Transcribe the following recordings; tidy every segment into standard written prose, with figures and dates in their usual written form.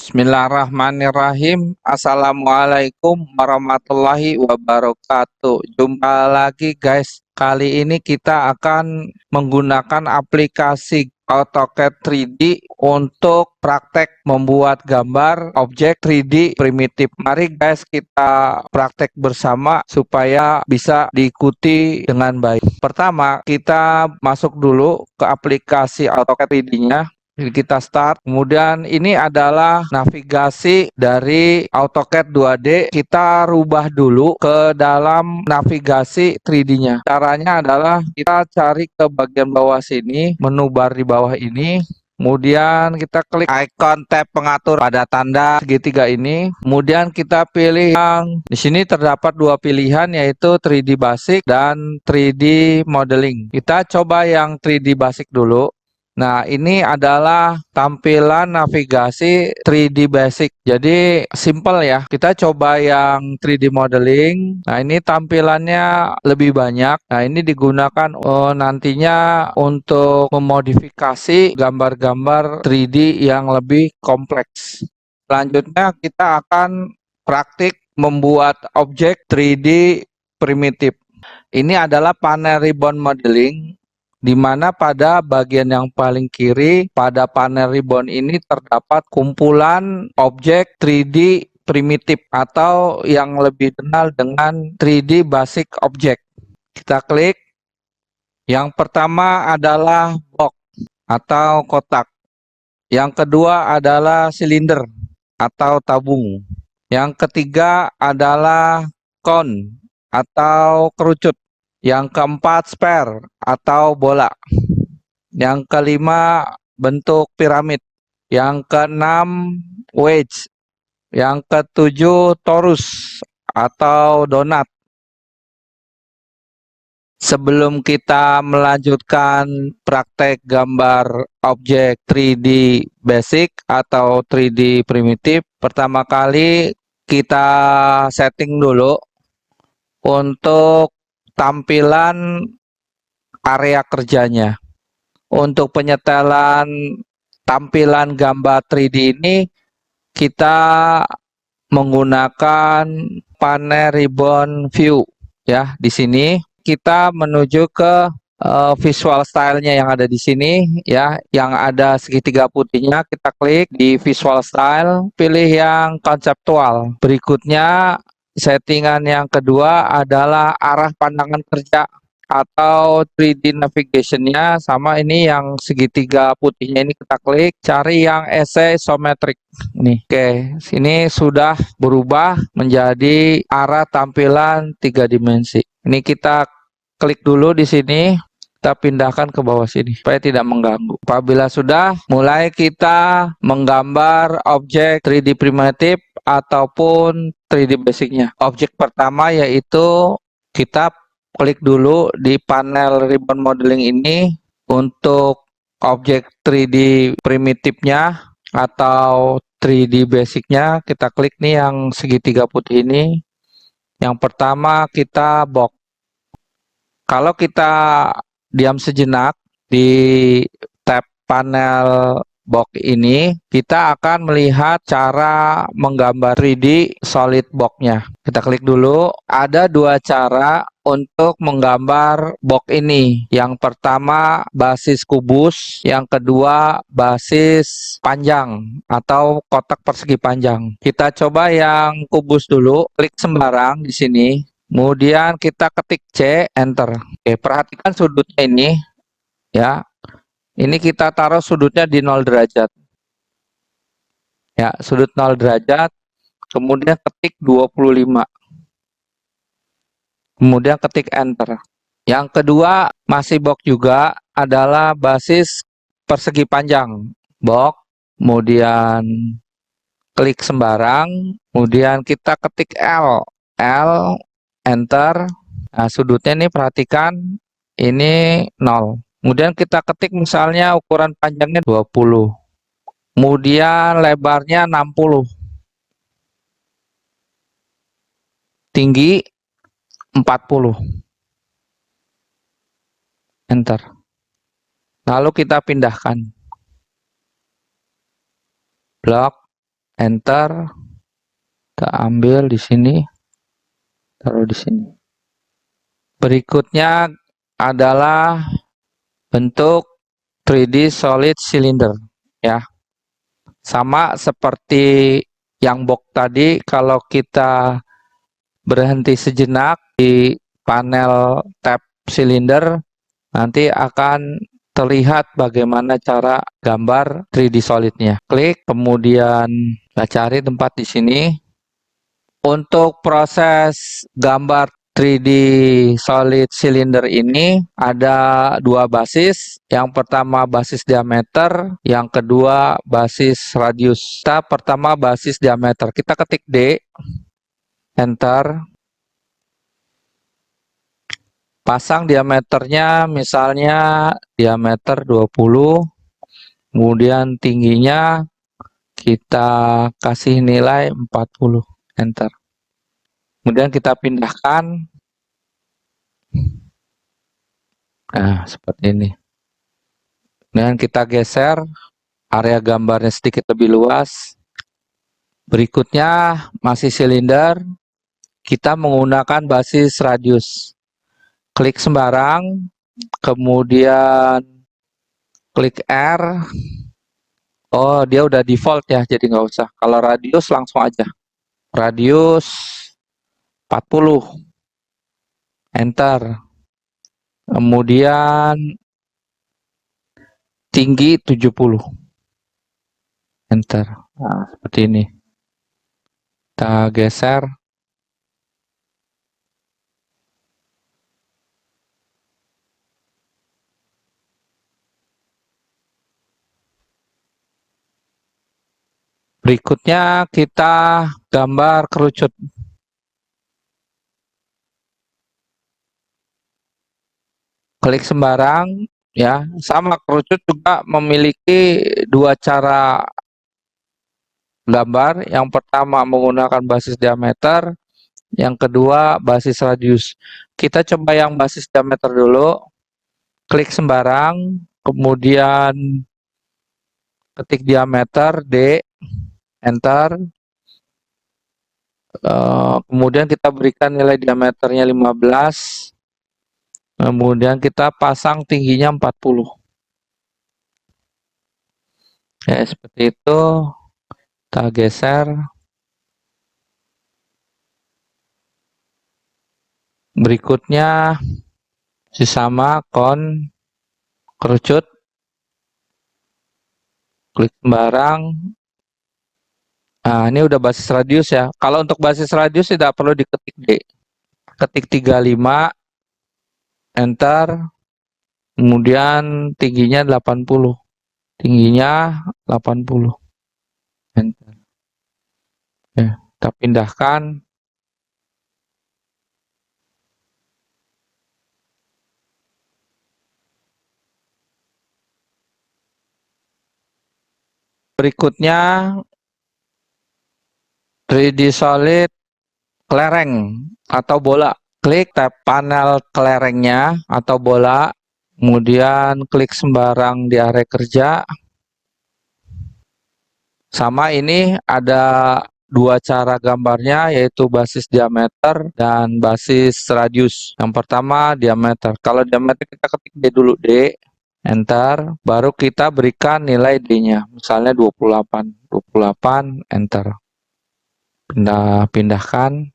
Bismillahirrahmanirrahim. Assalamualaikum warahmatullahi wabarakatuh. Jumpa lagi guys. Kali ini kita akan menggunakan aplikasi AutoCAD 3D untuk praktek membuat gambar objek 3D primitif. Mari guys kita praktek bersama supaya bisa diikuti dengan baik. Pertama kita masuk dulu ke aplikasi AutoCAD 3D-nya. Jadi kita start, kemudian ini adalah navigasi dari AutoCAD 2D. Kita rubah dulu ke dalam navigasi 3D-nya. Caranya adalah kita cari ke bagian bawah sini, menu bar di bawah ini. Kemudian kita klik icon tab pengatur pada tanda segitiga ini. Kemudian kita pilih yang di sini terdapat dua pilihan yaitu 3D Basic dan 3D Modeling. Kita coba yang 3D Basic dulu. Nah, ini adalah tampilan navigasi 3D Basic. Jadi, simple ya. Kita coba yang 3D Modeling. Nah, ini tampilannya lebih banyak. Nah, ini digunakan nantinya untuk memodifikasi gambar-gambar 3D yang lebih kompleks. Selanjutnya, kita akan praktik membuat objek 3D primitif. Ini adalah panel ribbon modeling, di mana pada bagian yang paling kiri pada panel ribbon ini terdapat kumpulan objek 3D primitif atau yang lebih dikenal dengan 3D Basic Object. Kita klik. Yang pertama adalah box atau kotak. Yang kedua adalah silinder atau tabung. Yang ketiga adalah cone atau kerucut. Yang keempat sphere atau bola. Yang kelima bentuk piramid. Yang keenam wedge. Yang ketujuh torus atau donat. Sebelum kita melanjutkan praktek gambar objek 3D basic atau 3D primitif, pertama kali kita setting dulu untuk tampilan area kerjanya. Untuk penyetelan tampilan gambar 3D ini kita menggunakan panel ribbon view ya. Di sini kita menuju ke visual style-nya yang ada di sini ya, yang ada segitiga putihnya. Kita klik di visual style, pilih yang konseptual. Berikutnya settingan yang kedua adalah arah pandangan kerja atau 3D navigation-nya, sama ini yang segitiga putihnya ini kita klik, cari yang isometric nih. Oke, sini sudah berubah menjadi arah tampilan 3 dimensi. Ini kita klik dulu di sini, kita pindahkan ke bawah sini supaya tidak mengganggu. Apabila sudah, mulai kita menggambar objek 3D primitif ataupun 3D basicnya. Objek pertama yaitu kita klik dulu di panel ribbon modeling ini untuk objek 3D primitifnya atau 3D basicnya. Kita klik nih yang segitiga putih ini. Yang pertama kita box. Kalau kita diam sejenak di tab panel box ini, kita akan melihat cara menggambar 3D solid box-nya. Kita klik dulu. Ada dua cara untuk menggambar box ini. Yang pertama basis kubus, yang kedua basis panjang atau kotak persegi panjang. Kita coba yang kubus dulu. Klik sembarang di sini. Kemudian kita ketik C, enter. Oke, perhatikan sudutnya ini ya. Ini kita taruh sudutnya di 0 derajat. Ya, sudut 0 derajat. Kemudian ketik 25. Kemudian ketik enter. Yang kedua masih box juga, adalah basis persegi panjang. Box, kemudian klik sembarang, kemudian kita ketik L. L, enter. Nah, sudutnya ini perhatikan, ini 0. Kemudian kita ketik misalnya ukuran panjangnya 20. Kemudian lebarnya 60. Tinggi 40. Enter. Lalu kita pindahkan. Blok, enter, kita ambil di sini, taruh di sini. Berikutnya adalah bentuk 3D solid cylinder ya. Sama seperti yang box tadi, kalau kita berhenti sejenak di panel tab silinder, nanti akan terlihat bagaimana cara gambar 3D solidnya. Klik, kemudian kita cari tempat di sini. Untuk proses gambar 3D solid cylinder ini ada dua basis. Yang pertama basis diameter, yang kedua basis radius. Kita pertama basis diameter. Kita ketik D, enter. Pasang diameternya misalnya diameter 20, kemudian tingginya kita kasih nilai 40, enter. Kemudian kita pindahkan. Nah, seperti ini. Dan kita geser area gambarnya sedikit lebih luas. Berikutnya masih silinder, kita menggunakan basis radius. Klik sembarang, kemudian klik R. Oh, dia udah default ya, jadi nggak usah. Kalau radius langsung aja. Radius 40, enter. Kemudian tinggi 70, enter. Nah, seperti ini. Kita geser. Berikutnya kita gambar kerucut. Klik sembarang ya, sama kerucut juga memiliki dua cara gambar. Yang pertama menggunakan basis diameter, yang kedua basis radius. Kita coba yang basis diameter dulu. Klik sembarang, kemudian ketik diameter D, enter. Kemudian kita berikan nilai diameternya 15. Kemudian kita pasang tingginya 40. Ya, seperti itu. Kita geser. Berikutnya sama kerucut. Klik sembarang. Nah, ini udah basis radius ya. Kalau untuk basis radius tidak perlu diketik D. Ketik 35, enter. Kemudian tingginya 80. Tingginya 80. Enter. Ya, kita pindahkan. Berikutnya 3D solid kelereng atau bola. Klik tab panel kelerengnya atau bola. Kemudian klik sembarang di area kerja. Sama, ini ada dua cara gambarnya, yaitu basis diameter dan basis radius. Yang pertama diameter. Kalau diameter kita ketik D dulu, D, enter. Baru kita berikan nilai D-nya. Misalnya 28. 28, enter. Pindahkan.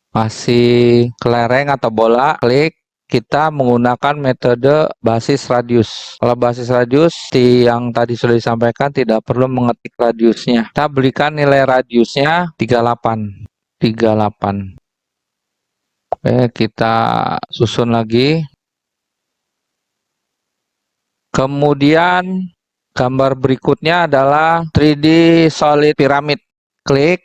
Masih kelereng atau bola, klik. Kita menggunakan metode basis radius. Kalau basis radius, yang tadi sudah disampaikan, tidak perlu mengetik radiusnya. Kita berikan nilai radiusnya 38. 38. Oke, kita susun lagi. Kemudian gambar berikutnya adalah 3D solid piramid. Klik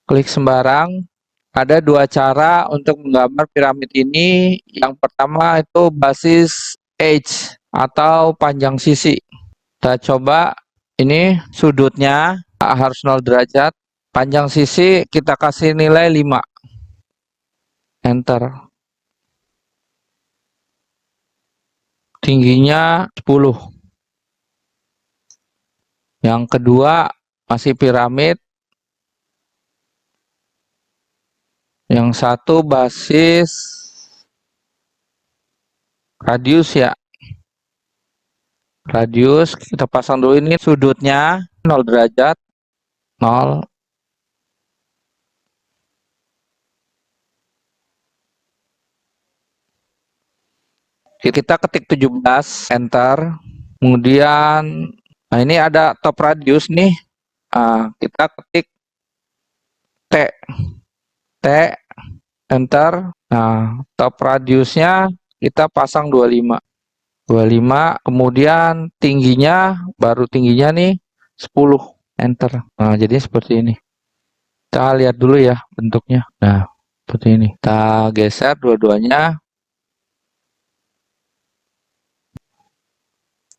sembarang. Ada dua cara untuk menggambar piramid ini. Yang pertama itu basis edge atau panjang sisi. Kita coba, ini sudutnya harus 0 derajat. Panjang sisi kita kasih nilai 5. Enter. Tingginya 10. Yang kedua masih piramid. Yang satu basis radius ya. Radius kita pasang dulu, ini sudutnya 0 derajat, 0. Kita ketik 17, enter. Kemudian, nah ini ada top radius nih. Nah, kita ketik T, T, enter. Nah, top radiusnya kita pasang 25. 25, kemudian tingginya, baru tingginya nih 10, enter. Nah, jadi seperti ini. Kita lihat dulu ya bentuknya. Nah, seperti ini. Kita geser dua-duanya.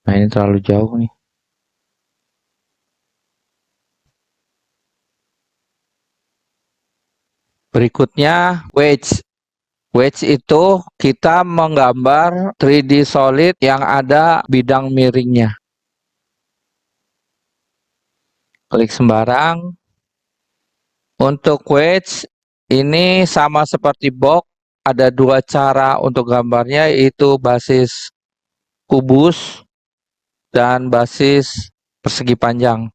Nah, ini terlalu jauh nih. Berikutnya wedge. Wedge itu kita menggambar 3D solid yang ada bidang miringnya. Klik sembarang. Untuk wedge ini sama seperti box, ada dua cara untuk gambarnya, yaitu basis kubus dan basis persegi panjang.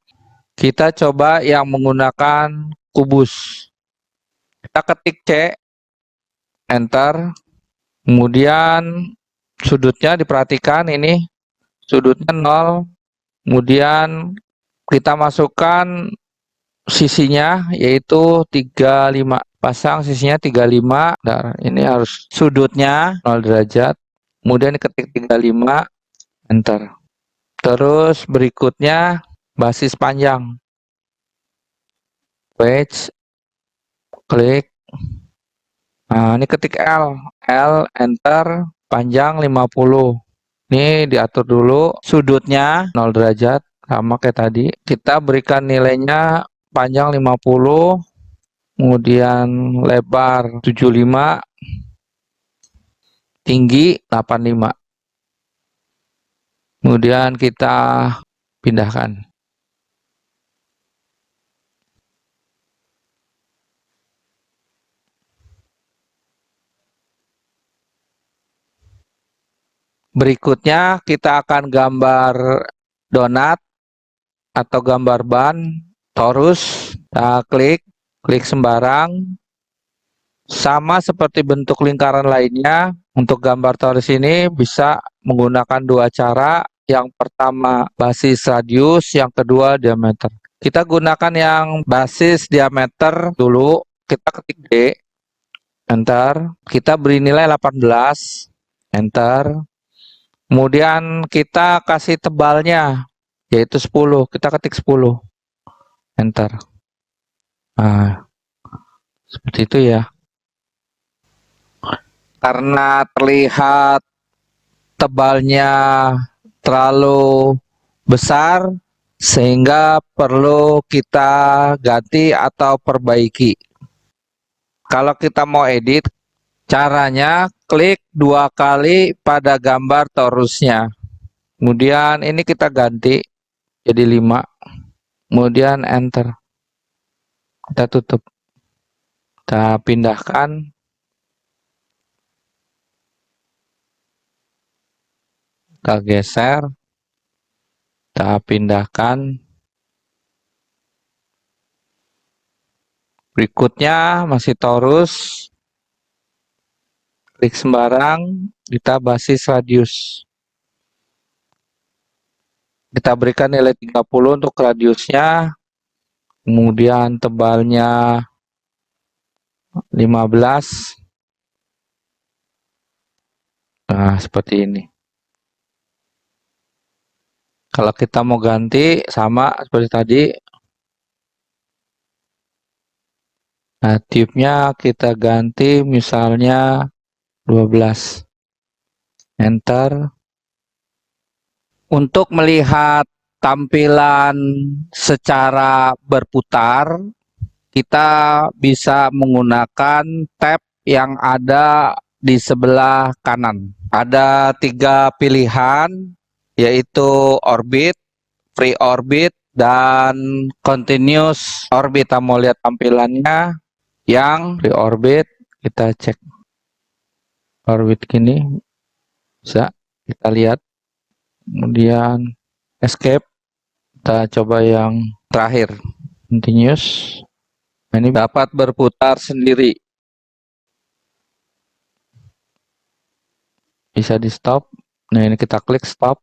Kita coba yang menggunakan kubus. Kita ketik C, enter. Kemudian sudutnya diperhatikan, ini sudutnya 0. Kemudian kita masukkan sisinya yaitu 35. Pasang sisinya 35. Nah, ini harus sudutnya 0 derajat. Kemudian ketik 35, enter. Terus berikutnya basis panjang. Wedge, klik. Nah, ini ketik L, enter, panjang 50. Ini diatur dulu, sudutnya 0 derajat, sama kayak tadi. Kita berikan nilainya panjang 50, kemudian lebar 75, tinggi 85. Kemudian kita pindahkan. Berikutnya kita akan gambar donat atau gambar ban torus. Kita klik sembarang. Sama seperti bentuk lingkaran lainnya, untuk gambar torus ini bisa menggunakan dua cara. Yang pertama basis radius, yang kedua diameter. Kita gunakan yang basis diameter dulu. Kita ketik D, enter. Kita beri nilai 18, enter. Kemudian kita kasih tebalnya yaitu 10. Kita ketik 10, enter. Nah, seperti itu ya. Karena terlihat tebalnya terlalu besar, sehingga perlu kita ganti atau perbaiki. Kalau kita mau edit, caranya klik 2 kali pada gambar torusnya. Kemudian ini kita ganti jadi 5. Kemudian enter. Kita tutup. Kita pindahkan. Kita geser. Kita pindahkan. Berikutnya masih torus. Klik sembarang, kita basis radius. Kita berikan nilai 30 untuk radiusnya. Kemudian tebalnya 15. Nah, seperti ini. Kalau kita mau ganti, sama seperti tadi. Nah, tipnya kita ganti misalnya 12. Enter. Untuk melihat tampilan secara berputar, kita bisa menggunakan tab yang ada di sebelah kanan. Ada 3 pilihan, yaitu orbit, free orbit, dan continuous orbit. Kita mau lihat tampilannya yang free orbit, kita cek orbit gini, bisa kita lihat. Kemudian escape, kita coba yang terakhir, continuous. Nah, ini dapat berputar sendiri, bisa di stop. Nah, ini kita klik stop.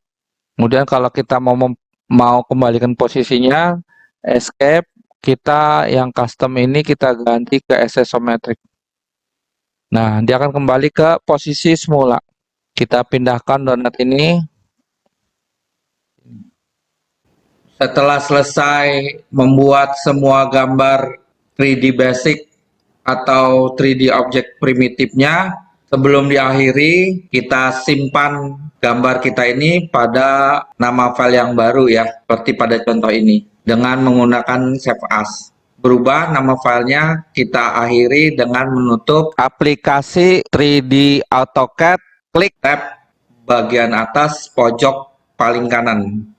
Kemudian kalau kita mau kembalikan posisinya, escape, kita yang custom ini kita ganti ke exometric. Nah, dia akan kembali ke posisi semula. Kita pindahkan donat ini. Setelah selesai membuat semua gambar 3D basic atau 3D object primitifnya, sebelum diakhiri kita simpan gambar kita ini pada nama file yang baru ya, seperti pada contoh ini dengan menggunakan save as. Berubah nama filenya, kita akhiri dengan menutup aplikasi 3D AutoCAD, klik tab bagian atas pojok paling kanan.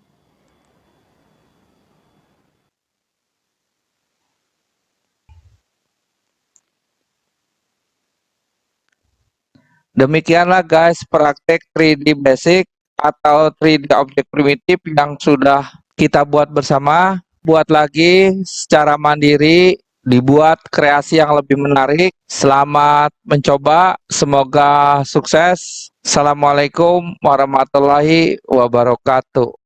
Demikianlah guys praktek 3D basic atau 3D object primitif yang sudah kita buat bersama. Buat lagi secara mandiri, dibuat kreasi yang lebih menarik. Selamat mencoba, semoga sukses. Assalamualaikum warahmatullahi wabarakatuh.